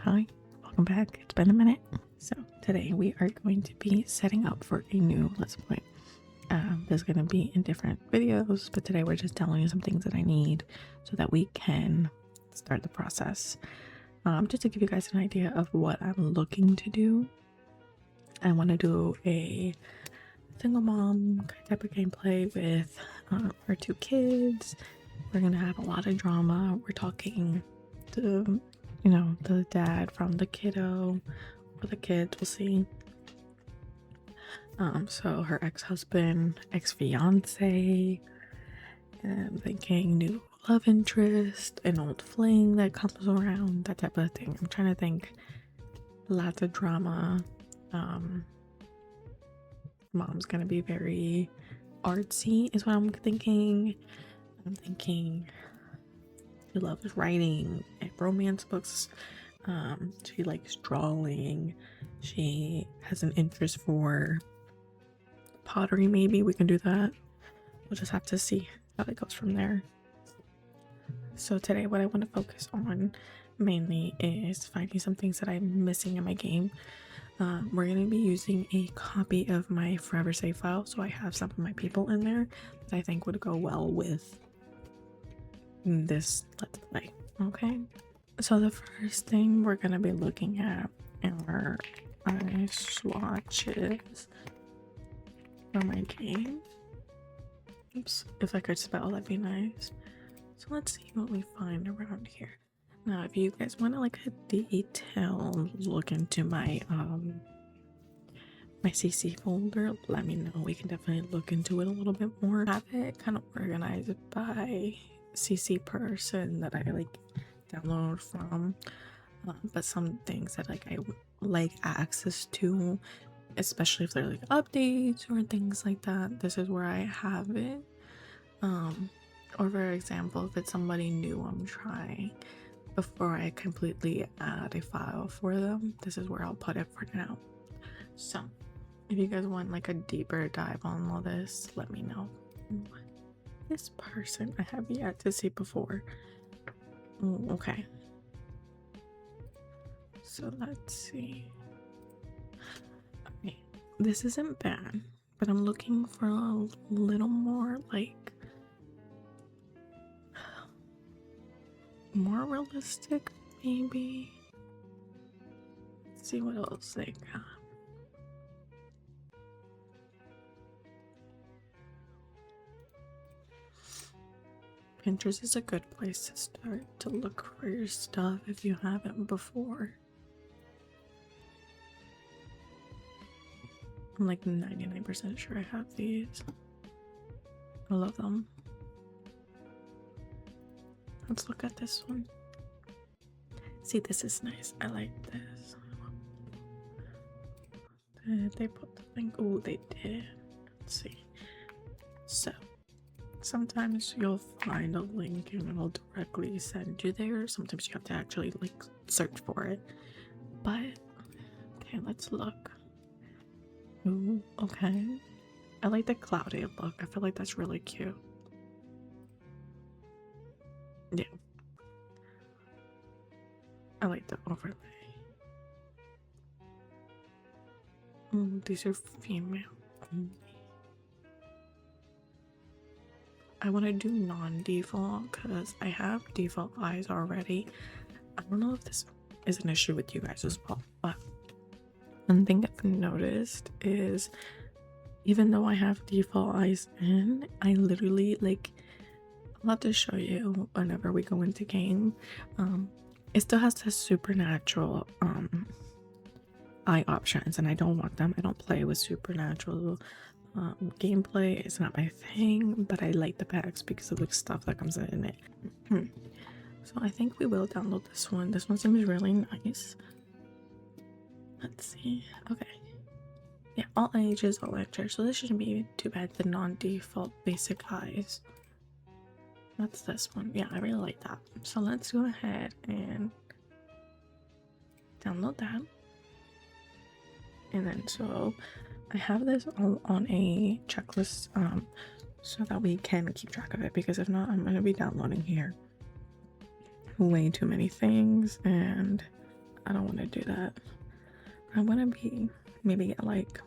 Hi, welcome back. It's been a minute. So today we are going to be setting up for a new Let's Play. There's going to be in different videos, but today we're just telling you some things that I need so that we can start the process. Just to give you guys an idea of what I'm looking to do. I want to do a single mom type of gameplay with our two kids. We're going to have a lot of drama. We're talking to the dad from the kiddo or the kids, we'll see. So her ex-husband, ex-fiance, and thinking new love interest, an old fling that comes around, that type of thing. I'm trying to think. Lots of drama. Mom's gonna be very artsy is what I'm thinking. I'm thinking she loves writing and romance books. She likes drawing. She has an interest for pottery. Maybe we can do that. We'll just have to see how it goes from there. So today what I want to focus on mainly is finding some things that I'm missing in my game. We're going to be using a copy of my Forever Save file, so I have some of my people in there that I think would go well with this Let's Play. Okay, so the first thing we're going to be looking at are eye swatches for my game. Oops, if I could spell, that'd be nice. So let's see what we find around here. Now, if you guys want to like a detailed look into my my CC folder, let me know. We can definitely look into it a little bit more. Have it kind of organized by CC person that I like download from. But some things that like I like access to, especially if they're like updates or things like that, this is where I have it. Or for example, if it's somebody new I'm trying, before I completely add a file for them, this is where I'll put it for now. So if you guys want like a deeper dive on all this, let me know. This person I have yet to see before. Okay, so let's see. Okay, this isn't bad, but I'm looking for a little more like more realistic, maybe. Let's see what else they got. Pinterest is a good place to start to look for your stuff if you haven't before. I'm like 99% sure I have these. I love them. Let's look at this one. See, this is nice. I like this. Did they put the link? Oh, they did. Let's see. So, sometimes you'll find a link and it'll directly send you there. Sometimes you have to actually like search for it. But, okay, let's look. Ooh, okay. I like the cloudy look. I feel like that's really cute. Yeah. I like the overlay. These are female only. I want to do non-default because I have default eyes already. I don't know if this is an issue with you guys as well, but one thing I've noticed is even though I have default eyes in, I literally like, I'll have to show you whenever we go into game. It still has the supernatural eye options and I don't want them. I don't play with supernatural gameplay. It's not my thing, but I like the packs because of the stuff that comes in it. So I think we will download this one. This one seems really nice. Let's see. Okay, yeah, all ages, all interests, so this shouldn't be too bad. The non-default basic eyes, that's this one. Yeah, I really like that. So let's go ahead and download that. And then so I have this all on a checklist so that we can keep track of it, because if not, I'm going to be downloading here way too many things and I don't want to do that. I want to be maybe get like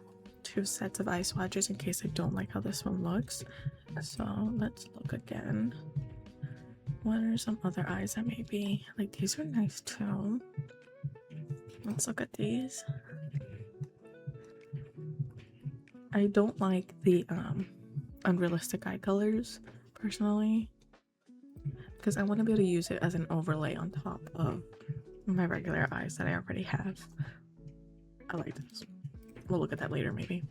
2 sets of eye swatches in case I don't like how this one looks. So let's look again. What are some other eyes that maybe like these are nice too. Let's look at these. I don't like the unrealistic eye colors personally because I want to be able to use it as an overlay on top of my regular eyes that I already have. I like this. We'll look at that later maybe.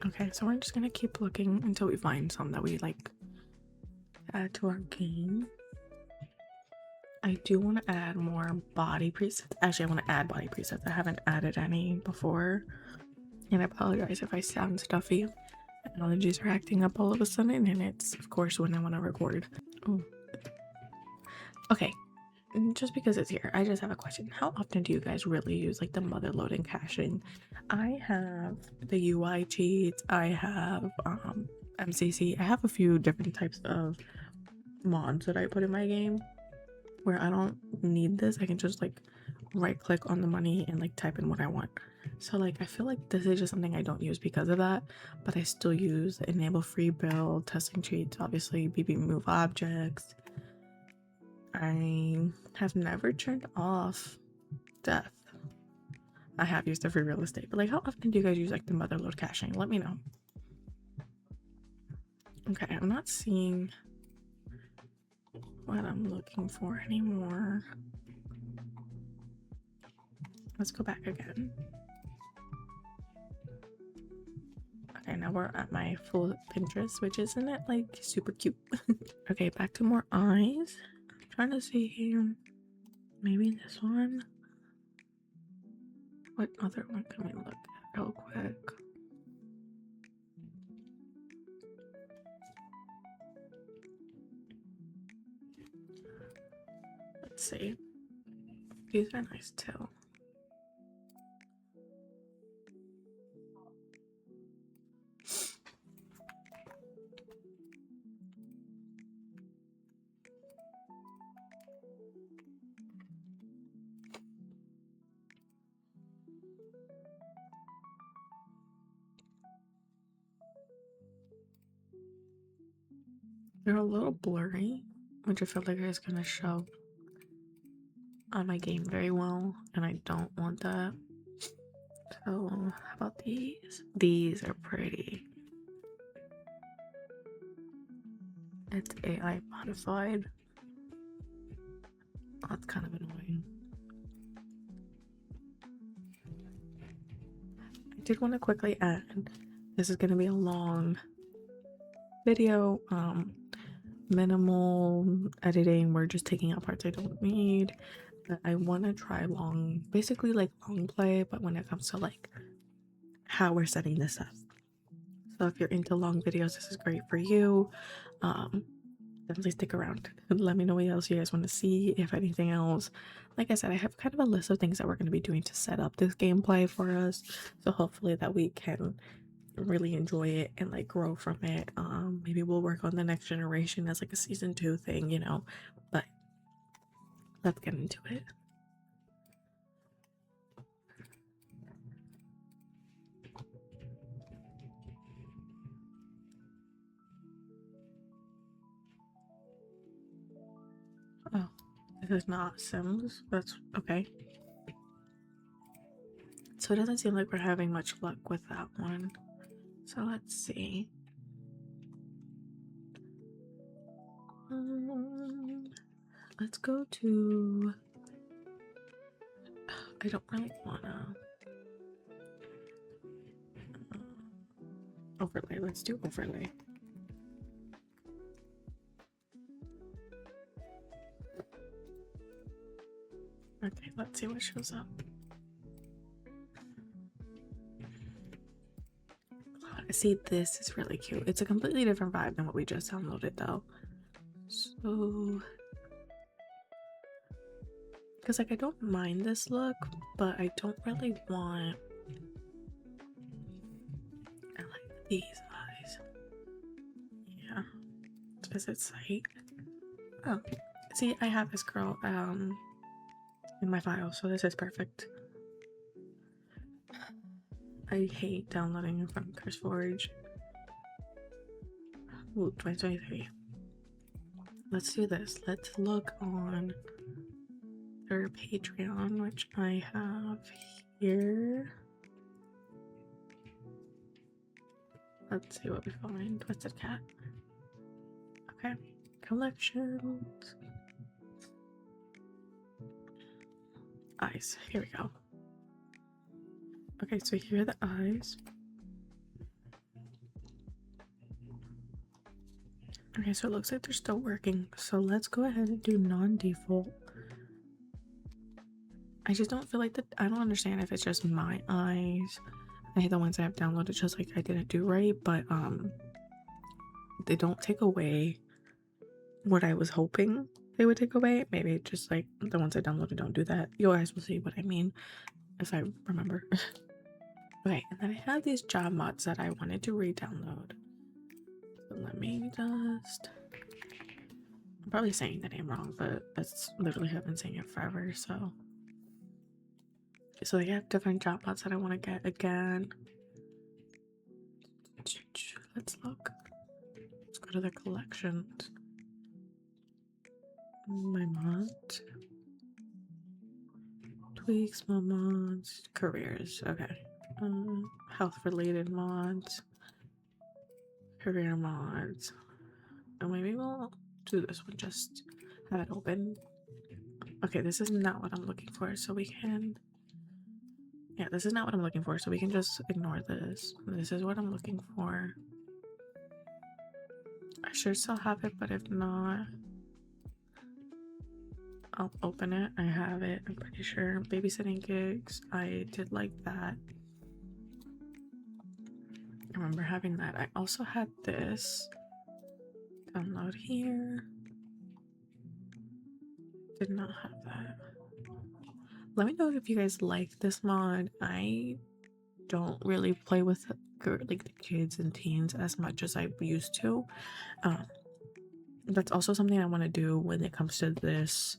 Okay, so we're just gonna keep looking until we find some that we like add to our game. I do want to add more body presets. Actually, I want to add body presets. I haven't added any before. And I apologize if I sound stuffy. Allergies are acting up all of a sudden, and it's, of course, when I want to record. Oh. Okay, just because it's here, I just have a question. How often do you guys really use like the mother loading caching? I have the UI cheats. I have MCC. I have a few different types of mods that I put in my game where I don't need this. I can just like right click on the money and like type in what I want. So like I feel like this is just something I don't use because of that, but I still use enable free build, testing cheats, obviously BB move objects. I have never turned off death. I have used it for real estate, but like how often do you guys use like the mother load caching? Let me know. Okay, I'm not seeing what I'm looking for anymore. Let's go back again. Okay, now we're at my full Pinterest, which isn't it like super cute? Okay, back to more eyes. I'm trying to see here. Maybe this one. What other one can we look at real quick? Let's see. These are nice too. They're a little blurry, which I feel like is gonna show on my game very well, and I don't want that. So how about these? These are pretty. It's AI modified. Oh, that's kind of annoying. I did want to quickly add, this is going to be a long video, minimal editing. We're just taking out parts I don't need. But I want to try basically like long play, but when it comes to like how we're setting this up. So if you're into long videos, this is great for you. Definitely stick around and let me know what else you guys want to see, if anything else. Like I said, I have kind of a list of things that we're going to be doing to set up this gameplay for us, so hopefully that we can really enjoy it and like grow from it. Maybe we'll work on the next generation as like a season 2 thing, you know, but let's get into it. Oh, this is not Sims. That's okay. So it doesn't seem like we're having much luck with that one. So let's see. Let's go to. I don't really wanna overlay. Let's do overlay. Okay, let's see what shows up. See, this is really cute. It's a completely different vibe than what we just downloaded though. So, because like I don't mind this look, but I don't really want. I like these eyes. Yeah. Visit site. Oh, see, I have this girl. in my file, so this is perfect. I hate downloading from CurseForge. Ooh, 2023. Let's do this. Let's look on their Patreon, which I have here. Let's see what we find. Twisted Cat. Okay. Collections. Eyes. Here we go. Okay, so here are the eyes. Okay, so it looks like they're still working. So let's go ahead and do non-default. I just don't feel like that. I don't understand if it's just my eyes. I hate the ones I have downloaded just like I didn't do right, but they don't take away what I was hoping they would take away. Maybe just like the ones I downloaded don't do that. You guys will see what I mean if I remember. Okay, and then I have these job mods that I wanted to re-download. So let me just... I'm probably saying the name wrong, but that's literally have been saying it forever, so... So they have different job mods that I want to get again. Let's look. Let's go to the collections. My mods. Tweaks, my mods. Careers, okay. Health related mods. Career mods. And maybe we'll do this one, just have it open. Okay, this is not what I'm looking for, so we can... Yeah, this is not what I'm looking for, so we can just ignore this. This is what I'm looking for. I should still have it, but if not, I'll open it. I have it, I'm pretty sure. Babysitting gigs, I did like that. I remember having that. I also had this. Download here. Did not have that. Let me know if you guys like this mod. I don't really play with like the kids and teens as much as I used to. That's also something I want to do when it comes to this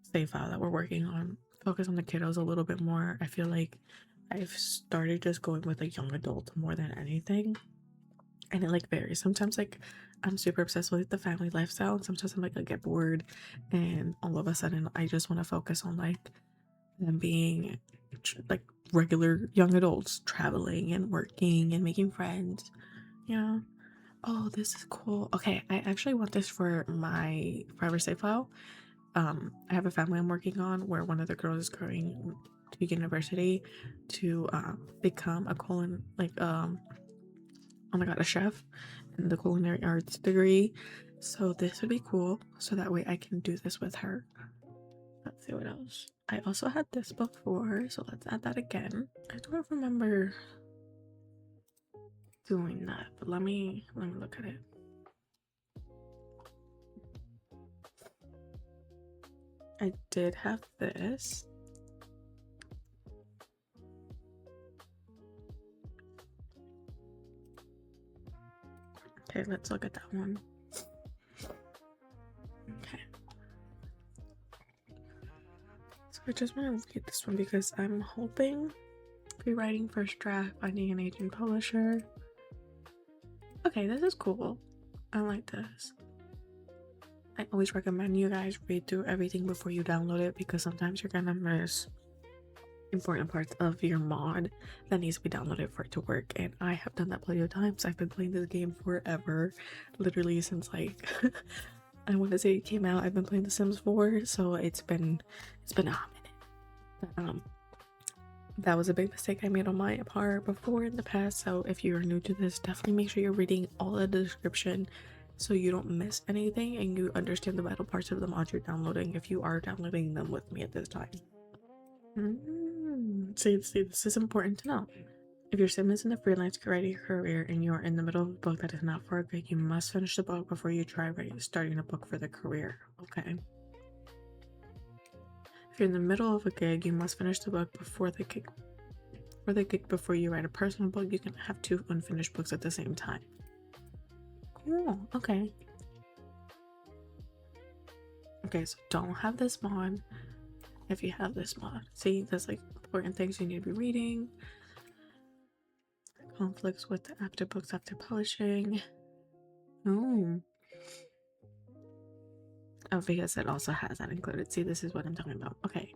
save file that we're working on. Focus on the kiddos a little bit more. I feel like I've started just going with like young adults more than anything, and it like varies. Sometimes like I'm super obsessed with the family lifestyle, and sometimes I'm like I get bored, and all of a sudden I just want to focus on like them being like regular young adults, traveling and working and making friends. Yeah. Oh, this is cool. Okay, I actually want this for my forever save file. I have a family I'm working on where one of the girls is going to university to become a oh my god, a chef in the culinary arts degree. So this would be cool. So that way I can do this with her. Let's see what else. I also had this before, so let's add that again. I don't remember doing that, but let me look at it. I did have this. Okay, let's look at that one. Okay. So I just want to read this one because I'm hoping rewriting first draft, finding an agent publisher. Okay, this is cool. I like this. I always recommend you guys read through everything before you download it because sometimes you're gonna miss important parts of your mod that needs to be downloaded for it to work, and I have done that plenty of times. I've been playing this game forever, literally since like I want to say it came out. I've been playing The Sims 4, so it's been a minute. That was a big mistake I made on my part before in the past, so if you're new to this, definitely make sure you're reading all of the description so you don't miss anything and you understand the vital parts of the mod you're downloading if you are downloading them with me at this time. See, this is important to know. If your sim is in the freelance writing career and you're in the middle of a book that is not for a gig, you must finish the book before you try starting a book for the career. Okay. If you're in the middle of a gig, you must finish the book before the gig. For the gig before you write a personal book, you can have 2 unfinished books at the same time. Cool. Okay. Okay, so don't have this mod. if you have this mod. See, there's like important things you need to be reading. Conflicts with the after books after publishing. Oh, because it also has that included. See, this is what I'm talking about. Okay.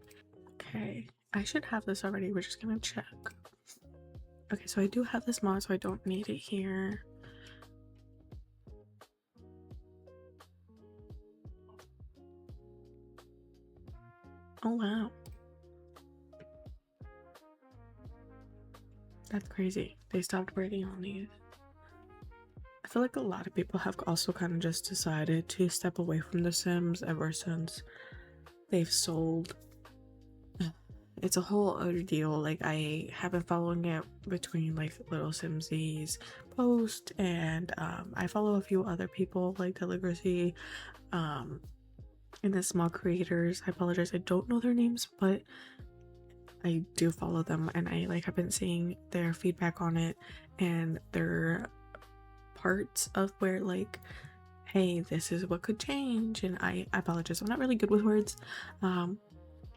Okay. I should have this already. We're just gonna check. Okay, so I do have this mod, so I don't need it here. Oh, wow. That's crazy. They stopped working on these. I feel like a lot of people have also kind of just decided to step away from The Sims ever since they've sold. It's a whole other deal. Like, I have been following it between like Little Simsies post, and I follow a few other people like Deligracy, and the small creators. I apologize, I don't know their names, but I do follow them, and I like have been seeing their feedback on it and their parts of where like, hey, this is what could change. And I apologize, I'm not really good with words.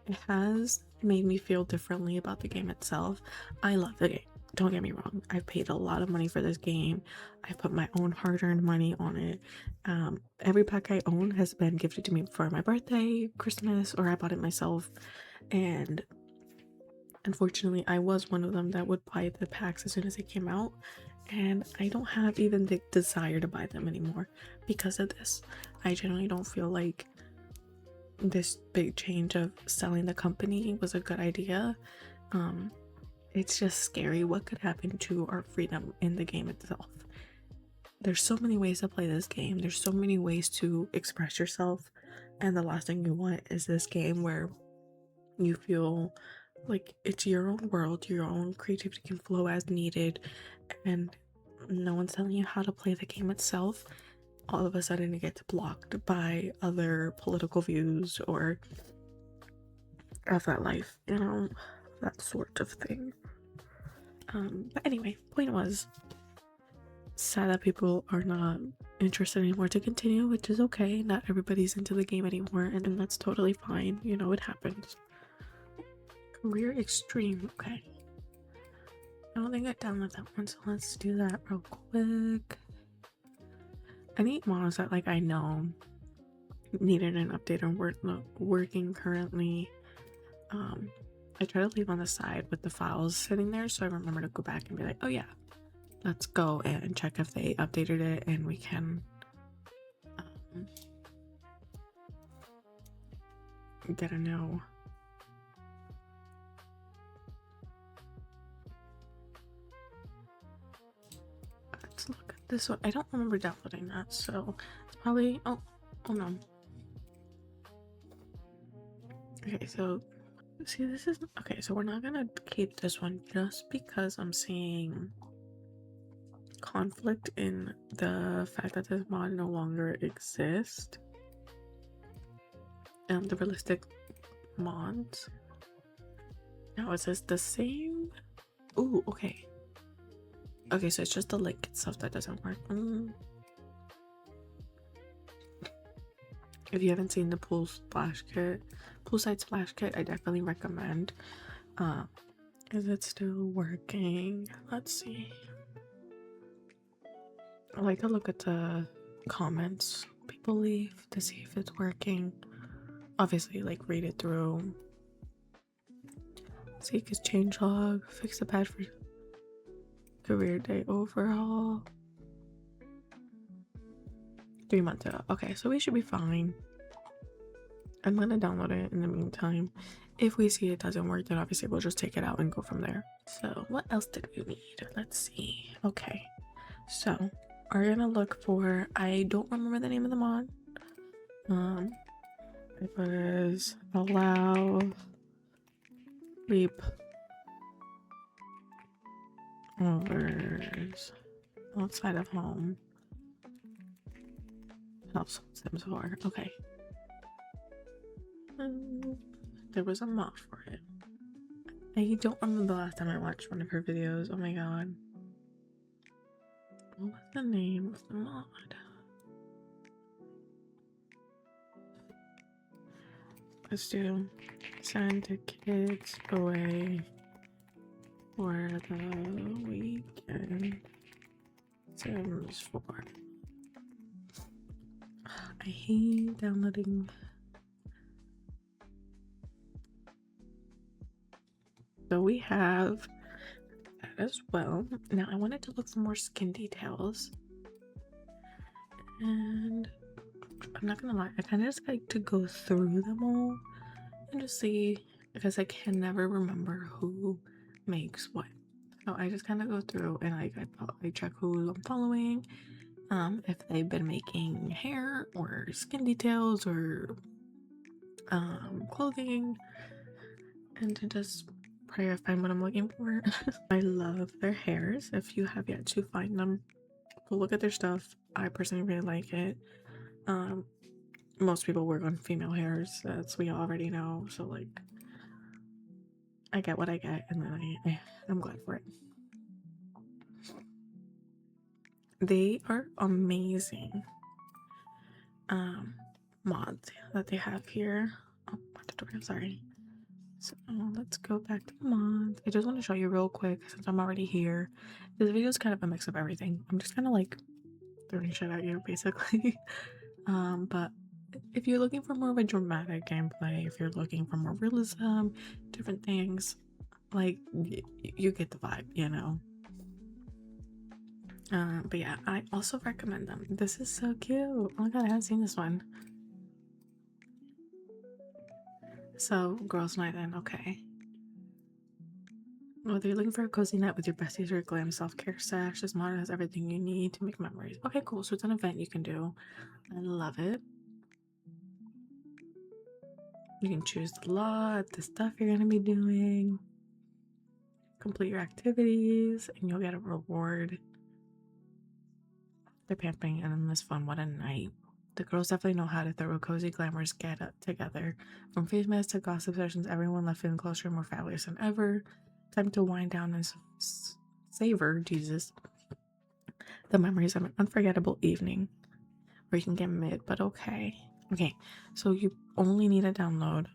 It has made me feel differently about the game itself. I love the game, don't get me wrong. I've paid a lot of money for this game. I've put my own hard-earned money on it. Every pack I own has been gifted to me for my birthday, Christmas, or I bought it myself. And unfortunately, I was one of them that would buy the packs as soon as they came out, and I don't have even the desire to buy them anymore because of this. I generally don't feel like this big change of selling the company was a good idea. It's just scary what could happen to our freedom in the game itself. There's so many ways to play this game, there's so many ways to express yourself, and the last thing you want is this game where you feel like it's your own world, your own creativity can flow as needed, and no one's telling you how to play the game itself. All of a sudden it gets blocked by other political views or of that life, you know, that sort of thing. But anyway, point was, sad that people are not interested anymore to continue, which is okay. Not everybody's into the game anymore, and that's totally fine. You know, it happens. Career Extreme, okay. I don't think I downloaded that one, so let's do that real quick. Any mods that like I know needed an update or weren't working currently, I try to leave on the side with the files sitting there, so I remember to go back and be like, oh yeah, let's go and check if they updated it, and we can get a no. Let's look at this one. I don't remember downloading that, so it's probably, oh no. Okay, so see, this is okay, so we're not gonna keep this one just because I'm seeing conflict in the fact that this mod no longer exists. The realistic mods. Now is this the same? Ooh, okay. Okay, so it's just the link itself that doesn't work. If you haven't seen the poolside splash kit, I definitely recommend. Is it still working? Let's see. I like to look at the comments people leave to see if it's working. Obviously, like, read it through. Seek his changelog, fix the pad for career day overhaul. 3 months ago. Okay, so we should be fine. I'm gonna download it in the meantime. If we see it doesn't work, then obviously we'll just take it out and go from there. So what else did we need? Let's see. Okay, so we're gonna look for, I don't remember the name of the mod. It was allow sleep overs outside of home. Household Sims 4. Okay. There was a mod for it. I don't remember the last time I watched one of her videos. Oh my god. What was the name of the mod? Let's do Send the kids away for the weekend. Sims 4. I hate downloading. So we have that as well. Now I wanted to look for more skin details. And I'm not gonna lie, I kind of just like to go through them all and just see, because I can never remember who makes what. So I just kind of go through and I check who I'm following, if they've been making hair or skin details or clothing, and to just pray I find what I'm looking for. I love their hairs. If you have yet to find them, go look at their stuff. I personally really like it. Most people work on female hairs, as we already know, so like I get what I get, and then I'm glad for it. They are amazing mods that they have here. Oh, tutorial, sorry. So let's go back to the mods. I just want to show you real quick since I'm already here. This video is kind of a mix of everything. I'm just kind of like throwing shit at you basically. But if you're looking for more of a dramatic gameplay, if you're looking for more realism, different things, like you get the vibe, you know. But yeah, I also recommend them. This is so cute. Oh my god, I haven't seen this one. So, girls' night in, okay. Whether you're looking for a cozy night with your besties or a glam self-care stash, this mod has everything you need to make memories. Okay, cool. So it's an event you can do. I love it. You can choose the lot, the stuff you're gonna be doing, complete your activities, and you'll get a reward. They're pampering and endless fun. What a night. The girls definitely know how to throw a cozy, glamorous get up together. From face masks to gossip sessions, everyone left feeling closer and more fabulous than ever. Time to wind down and savor, Jesus, the memories of an unforgettable evening. Or you can get mid, but okay. Okay, so you only need to download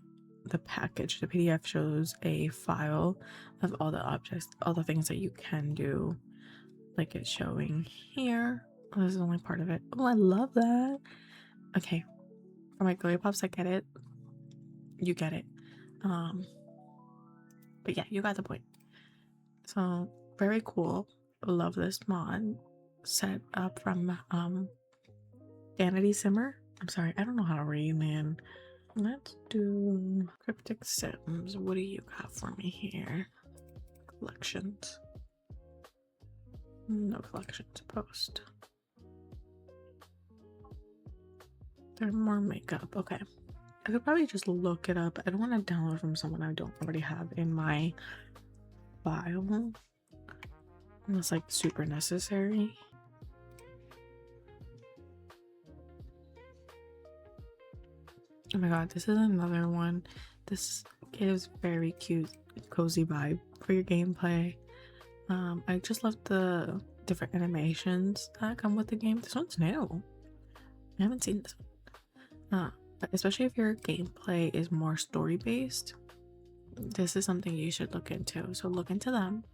the package. The PDF shows a file of all the objects, all the things that you can do, like it's showing here. Oh, this is only part of it. Oh, I love that. Okay, for my girly pops, I get it. You get it. But yeah, you got the point. So very cool. Love this mod. Set up from Vanity Simmer. I'm sorry, I don't know how to read, man. Let's do Cryptic Sims. What do you got for me here? Collections. No collections. Post. There's more makeup. Okay. I could probably just look it up. I don't want to download from someone I don't already have in my file. Unless like super necessary. Oh my god, this is another one. This gives very cute, cozy vibe for your gameplay. I just love the different animations that come with the game. This one's new. I haven't seen this one. But especially if your gameplay is more story based, this is something you should look into. So look into them.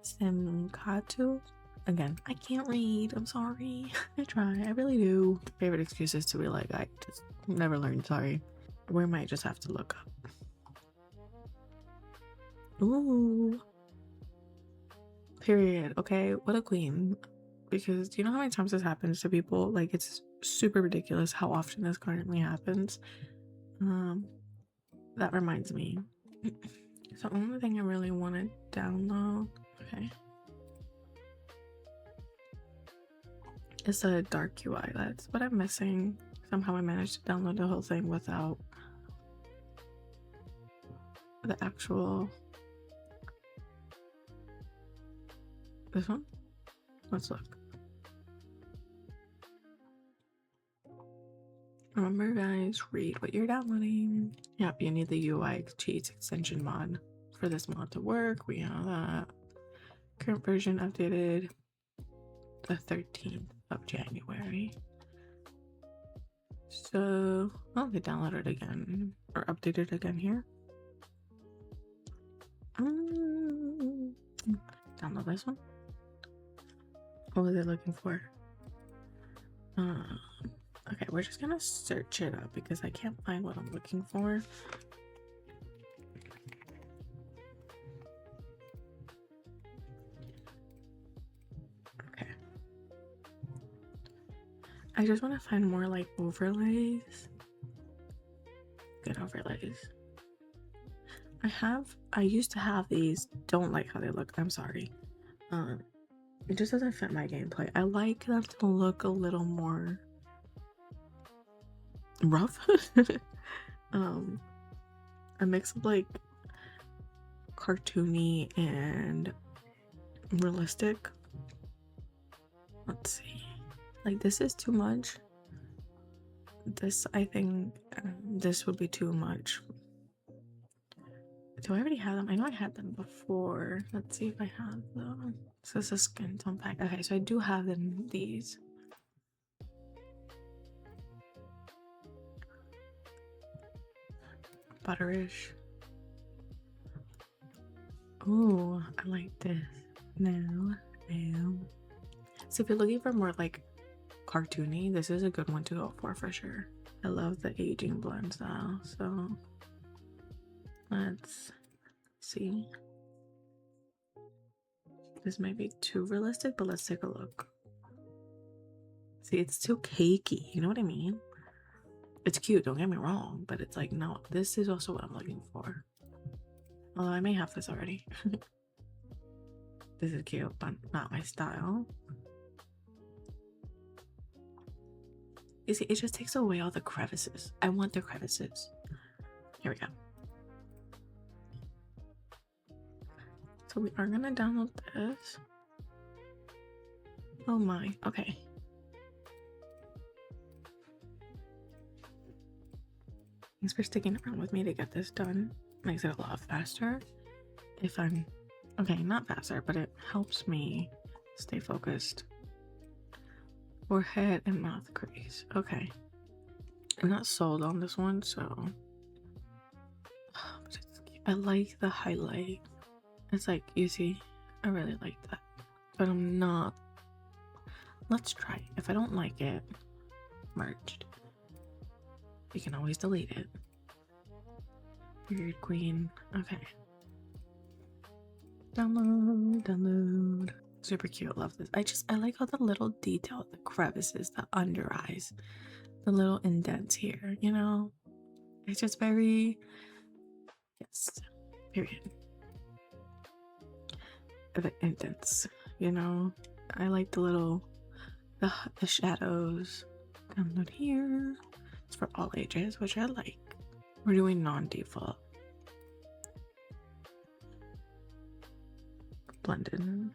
Simkatu. Again, I can't read. I'm sorry. I try. I really do. Favorite excuse is to be like, I just never learned. Sorry. We might just have to look up. Ooh. Period. Okay. What a queen. Because do you know how many times this happens to people? Like, it's super ridiculous how often this currently happens. That reminds me. So the only thing I really want to download, okay, is the dark UI. That's what I'm missing. Somehow I managed to download the whole thing without the actual. This one? Let's look. Remember, guys, read what you're downloading. Yep, you need the UI cheats extension mod for this mod to work. We have that. Current version updated the 13th of January. So, oh, they downloaded it again. or updated again here. Download this one. What was I looking for? Okay, we're just gonna search it up because I can't find what I'm looking for. Okay. I just want to find more like overlays. Good overlays. I used to have these. Don't like how they look. I'm sorry. It just doesn't fit my gameplay. I like them to look a little more rough. A mix of like cartoony and realistic. Let's see. Like this is too much. This, I think, this would be too much. Do I already have them? I know I had them before. Let's see if I have them. So this is skin tone pack. Okay, so I do have them. These. Butterish. Oh, I like this. No. So if you're looking for more like cartoony, this is a good one to go for sure. I love the aging blend style. So let's see. This might be too realistic, but let's take a look. See, it's too cakey. You know what I mean? It's cute, don't get me wrong, but it's like, no, this is also what I'm looking for. Although I may have this already. This is cute, but not my style. You see, it just takes away all the crevices. I want the crevices. Here we go. So we are gonna download this. Oh my, okay. Thanks for sticking around with me to get this done. Makes it a lot faster. If I'm, okay, not faster, but it helps me stay focused. Forehead and mouth crease. Okay. I'm not sold on this one, so. I like the highlight. It's like, you see, I really like that. But I'm not. Let's try. If I don't like it, merged. You can always delete it. Weird queen. Okay. Download. Super cute. Love this. I like all the little detail, the crevices, the under eyes, the little indents here, you know? It's just very, yes, period. The indents, you know? I like the little, the shadows. Download here. It's for all ages, which I like. We're doing non-default. Blended.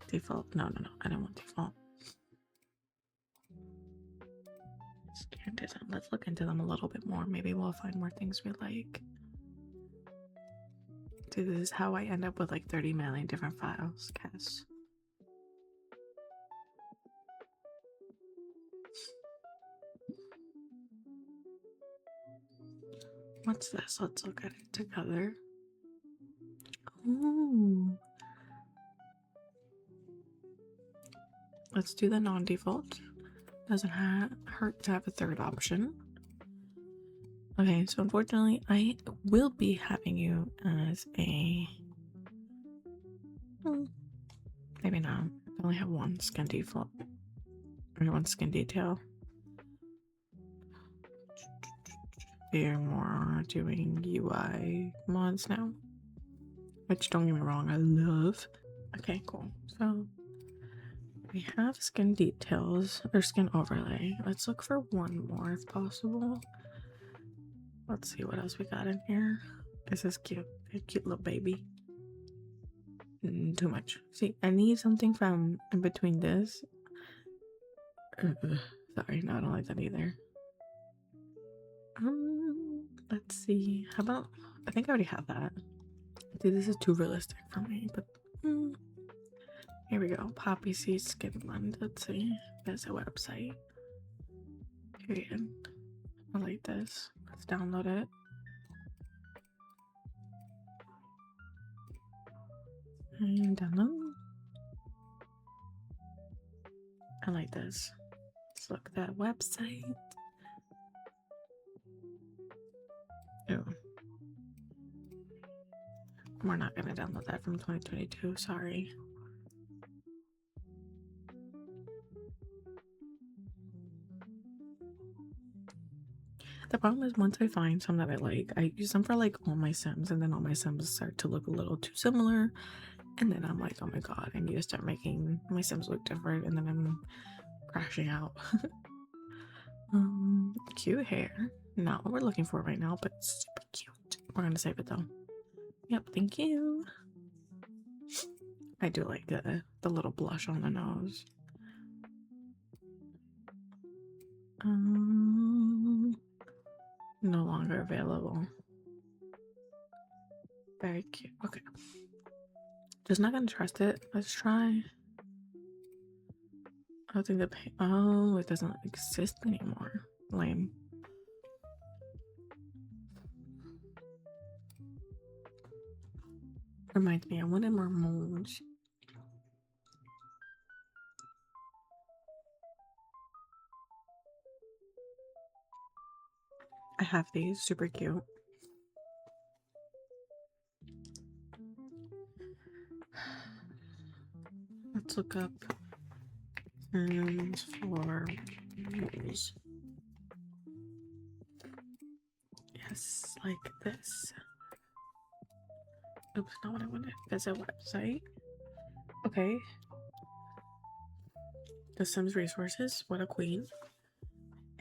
Default. No. I don't want default. Standard. Let's look into them a little bit more. Maybe we'll find more things we like. Dude, this is how I end up with like 30 million different files. Guess. What's this? Let's look at it together. Ooh. Let's do the non-default. Doesn't hurt to have a third option. Okay, so unfortunately, I will be having you as a. Maybe not. I only have one skin default. Or one skin detail. They're more doing UI mods now. Which, don't get me wrong, I love. Okay, cool. So we have skin details or skin overlay. Let's look for one more if possible. Let's see what else we got in here. This is cute. A cute little baby. Too much. See, I need something from in between this. Sorry, no, I don't like that either. Let's see. How about, I think I already have that. See, this is too realistic for me, but here we go. Poppy Seed Skin Blend. Let's see. There's a website. Period. I like this. Let's download it. And download. I like this. Let's look at that website. Oh. We're not gonna download that from 2022, sorry. The problem is once I find some that I like, I use them for like all my Sims, and then all my Sims start to look a little too similar. And then I'm like, oh my god, I need to start making my Sims look different, and then I'm crashing out. Cute hair. Not what we're looking for right now, but super cute. We're gonna save it though. Yep, thank you. I do like the little blush on the nose. No longer available. Very cute. Okay. Just not gonna trust it. Let's try. I don't think oh, it doesn't exist anymore. Lame. Reminds me, I wanted more molds. I have these, super cute. Let's look up terms for molds. Yes, like this. Oops, not what I wanted. That's a website. Okay. The Sims resources. What a queen.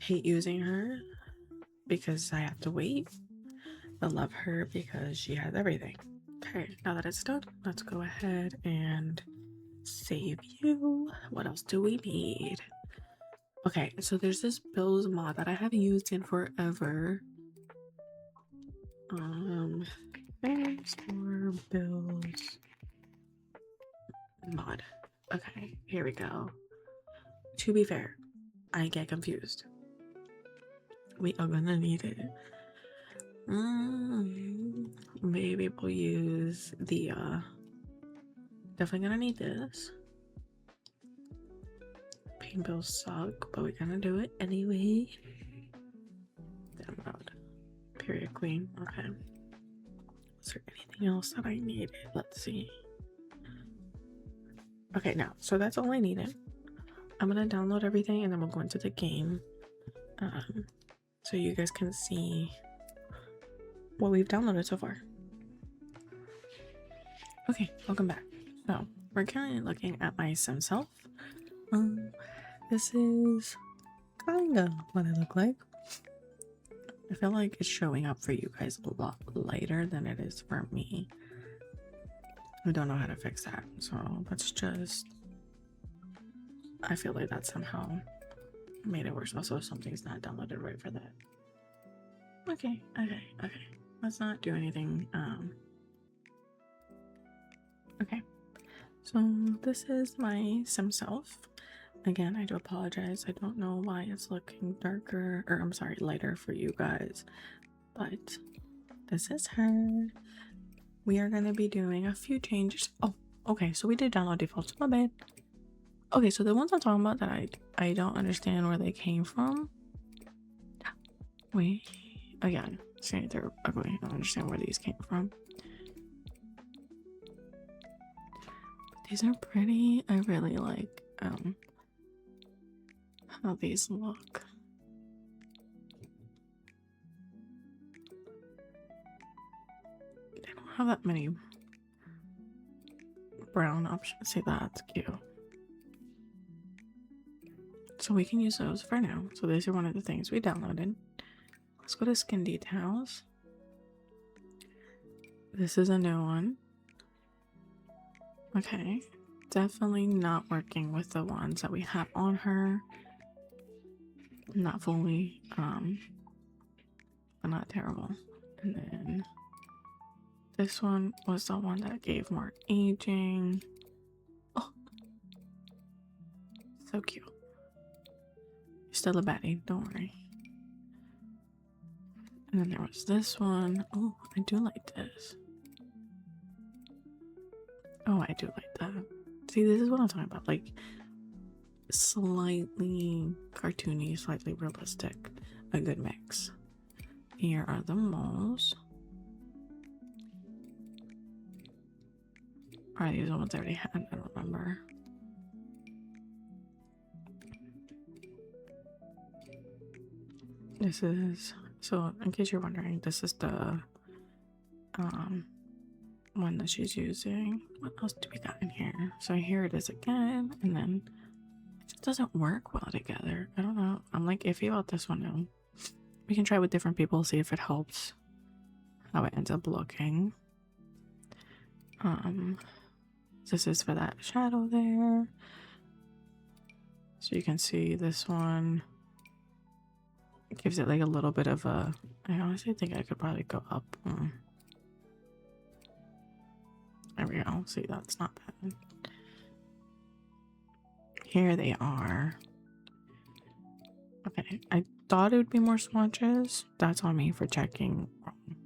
Hate using her because I have to wait, but love her because she has everything. Okay, now that it's done, let's go ahead and save you. What else do we need? Okay, so there's this Bills mod that I haven't used in forever. Thanks for Bills mod. Okay, here we go. To be fair, I get confused. We are gonna need it. Maybe we'll use the definitely gonna need this. Pain bills suck, but we're gonna do it anyway. Download. Period queen. Okay. Is there anything else that I needed? Let's see. Okay, now, so that's all I needed. I'm gonna download everything and then we'll go into the game. So you guys can see what we've downloaded so far. Okay, welcome back. So we're currently looking at my sim self. This is kinda what I look like. I feel like it's showing up for you guys a lot lighter than it is for me. I don't know how to fix that, so let's just, I feel like that somehow made it worse. Also, something's not downloaded right for that. Okay. Let's not do anything. Okay. So this is my sim self. Again, I do apologize. I don't know why it's looking darker, or I'm sorry, lighter for you guys, but this is her. We are going to be doing a few changes. Oh, okay. So we did download defaults. My bad. Okay, so the ones I'm talking about that I don't understand where they came from. Wait, again, see, they're ugly. I don't understand where these came from. But these are pretty. I really like how these look. They don't have that many brown options. See, that's cute. So we can use those for now. So these are one of the things we downloaded. Let's go to skin details. This is a new one. Okay. Definitely not working with the ones that we have on her. Not fully, but not terrible. And then this one was the one that gave more aging. Oh, so cute. You're still a baddie, don't worry. And then there was this one. Oh, I do like this. Oh, I do like that. See, this is what I'm talking about. Like, slightly cartoony, slightly realistic. A good mix. Here are the moles. Are these the ones I already had? I don't remember. This is, so in case you're wondering, this is the one that she's using. What else do we got in here? So here it is again, and then it just doesn't work well together. I don't know. I'm like iffy about this one now. We can try with different people, see if it helps how it ends up looking. This is for that shadow there. So you can see this one. It gives it like a little bit of a, I honestly think I could probably go up. There we go. See, that's not bad. Here they are. Okay, I thought it would be more swatches. That's on me for checking wrong.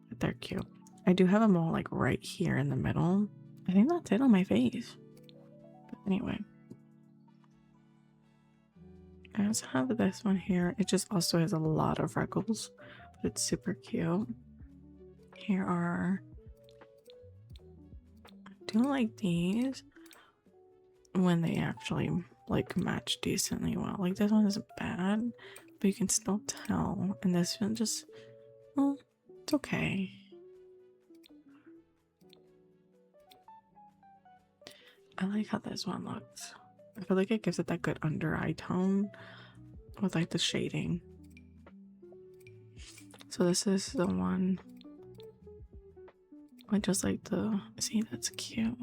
But they're cute. I do have them all like right here in the middle. I think that's it on my face. But anyway. I also have this one here. It just also has a lot of freckles, but it's super cute. Here are, I do like these when they actually like match decently well. Like this one isn't bad, but you can still tell. And this one just, well, it's okay. I like how this one looks. I feel like it gives it that good under eye tone with like the shading. So this is the one I just like the, see, that's cute.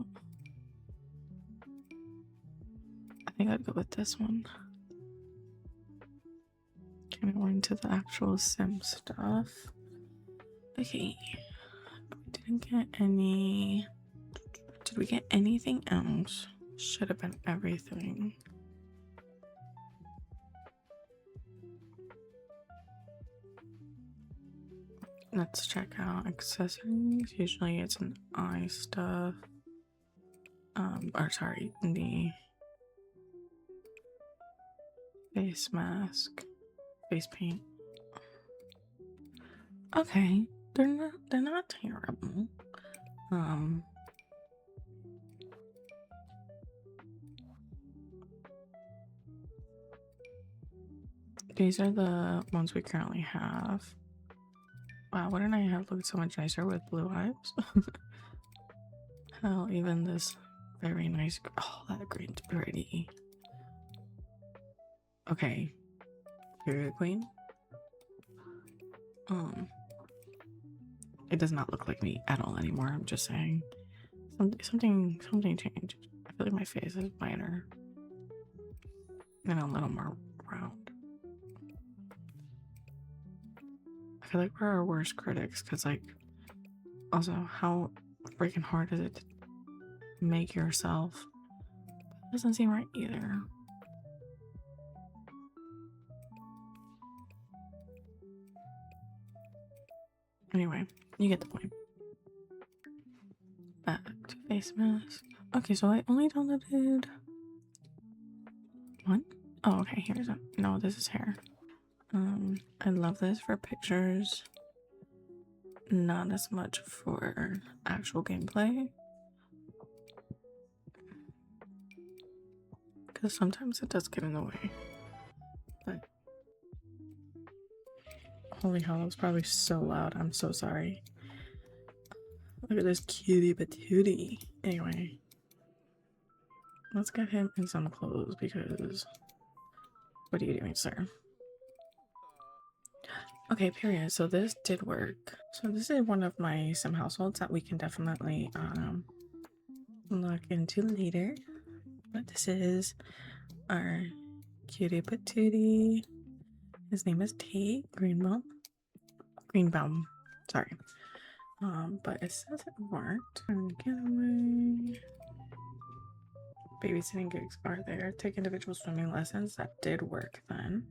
I think I'd go with this one. Kind of more into the actual sim stuff. Okay, we didn't get any. Did we get anything else? Should have been everything. Let's check out accessories. Usually it's an eye stuff. Or sorry, the face mask, face paint. Okay, they're not terrible. These are the ones we currently have. Wow, wouldn't I have looked so much nicer with blue eyes? Hell, even this very nice, oh, that green's pretty. Okay, period queen. It does not look like me at all anymore. I'm just saying, something changed. I feel like my face is lighter and a little more round. I feel like we're our worst critics because, like, also how freaking hard is it to make yourself? It doesn't seem right either. Anyway, you get the point. Back to face mask. Okay, so I only downloaded one. Oh, okay, here's a, no, this is hair. I love this for pictures, not as much for actual gameplay, because sometimes it does get in the way. But holy hell, that was probably so loud. I'm so sorry. Look at this cutie patootie. Anyway, let's get him in some clothes because what are you doing, sir? Okay, period. So this did work. So this is one of my sim households that we can definitely look into later. But this is our cutie patootie. His name is Tate Greenbaum. Sorry. But it says it worked. Getaway. Babysitting gigs are there. Take individual swimming lessons. That did work then.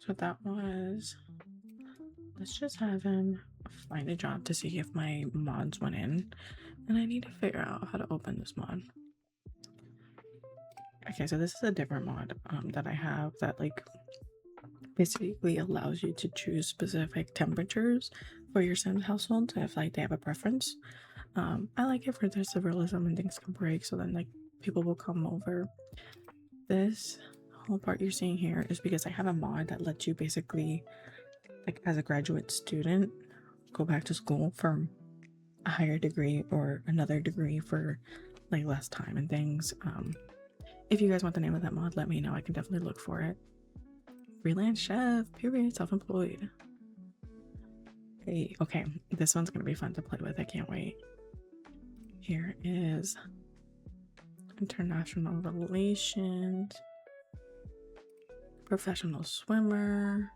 So So that was, let's just have him find a job to see if my mods went in. And I need to figure out how to open this mod. Okay, so this is a different mod that I have that like basically allows you to choose specific temperatures for your Sims household if like they have a preference. I like it for there's the realism and things can break, so then like people will come over. This whole part you're seeing here is because I have a mod that lets you basically, like as a graduate student, go back to school for a higher degree or another degree for like less time and things. If you guys want the name of that mod, let me know. I can definitely look for it. Freelance chef, period, self-employed. Hey, okay, this one's gonna be fun to play with. I can't wait. Here is international relations, professional swimmer,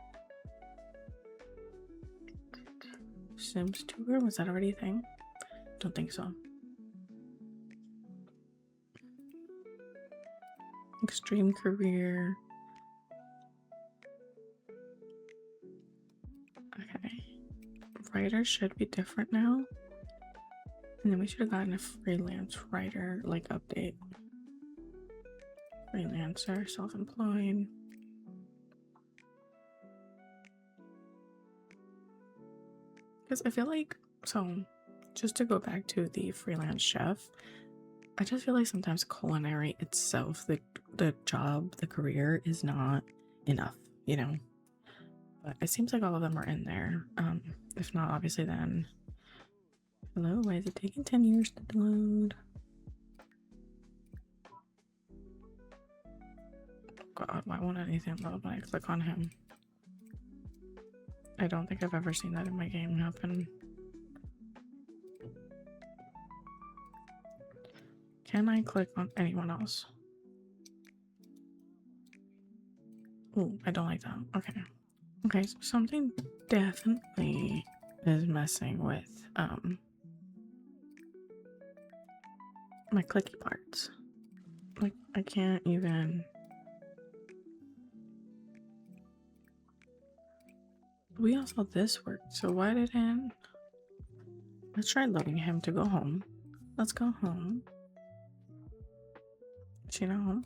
Sims tour. Was that already a thing? Don't think so. Extreme career. Okay. Writer should be different now. And then we should have gotten a freelance writer like update. Freelancer, self-employed. Because I feel like, so just to go back to the freelance chef, I just feel like sometimes culinary itself, the job, the career is not enough, you know? But it seems like all of them are in there. If not, obviously then. Hello, why is it taking 10 years to load? God, why won't anything load when I click on him? I don't think I've ever seen that in my game happen. Can I click on anyone else? Oh, I don't like that. Okay. Okay, so something definitely is messing with my clicky parts. Like I can't even. We all saw this work, so why didn't? Let's try loading him to go home. Let's go home. Is she not home?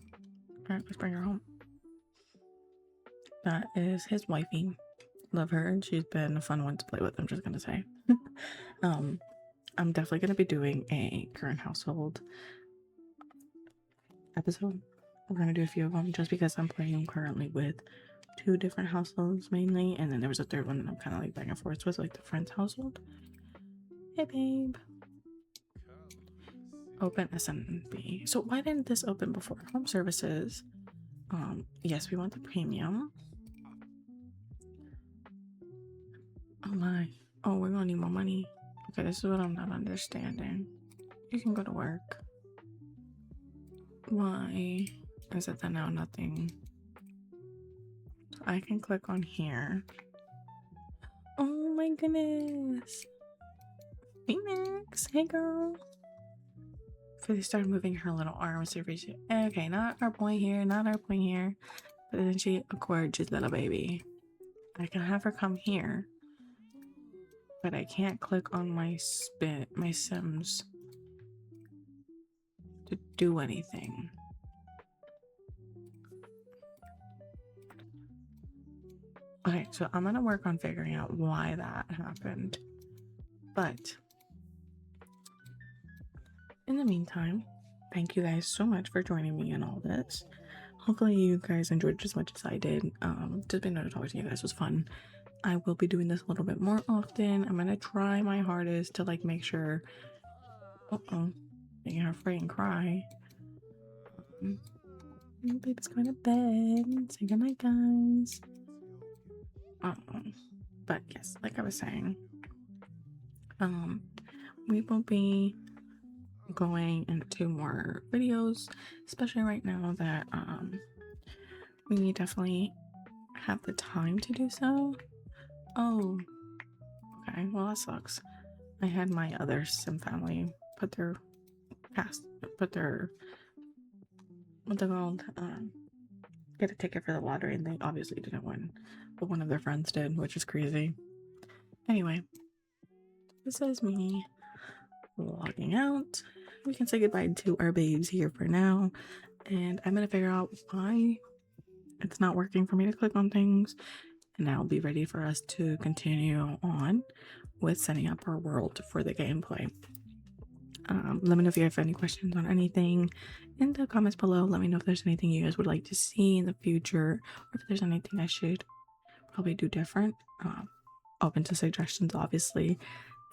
Alright, let's bring her home. That is his wifey. Love her. She's been a fun one to play with, I'm just gonna say. I'm definitely gonna be doing a current household episode. We're gonna do a few of them just because I'm playing currently with 2 different households mainly, and then there was a third one that I'm kind of like back and forth with, like the friend's household. Hey babe. Open SMB. So why didn't this open before? Home services. Yes, we want the premium. Oh my. Oh, we're gonna need more money. Okay, this is what I'm not understanding. You can go to work. Why is it that now nothing? I can click on here. Oh my goodness. Phoenix, hey girl. They started moving her little arms. Okay, not our point here, not our point here. But then she acquired just little baby. I can have her come here, but I can't click on my Sims to do anything. Okay, so I'm gonna work on figuring out why that happened. But in the meantime, thank you guys so much for joining me in all this. Hopefully you guys enjoyed just as much as I did. Just being able to talk to you guys was fun. I will be doing this a little bit more often. I'm gonna try my hardest to like make sure. Making her afraid and cry. Baby's going to bed. Say goodnight, guys. But yes, like I was saying, we will be going into more videos, especially right now that we definitely have the time to do so. Oh, okay, well that sucks. I had my other Sim family put their what they're called, get a ticket for the lottery, and they obviously didn't win, but one of their friends did, which is crazy. Anyway, this is me logging out. We can say goodbye to our babes here for now, and I'm gonna figure out why it's not working for me to click on things, and I'll be ready for us to continue on with setting up our world for the gameplay. Let me know if you have any questions on anything in the comments below. Let me know if there's anything you guys would like to see in the future, or if there's anything I should probably do different. Open to suggestions, obviously.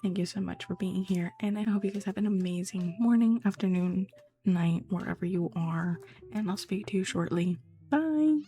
Thank you so much for being here, and I hope you guys have an amazing morning, afternoon, night, wherever you are, and I'll speak to you shortly. Bye.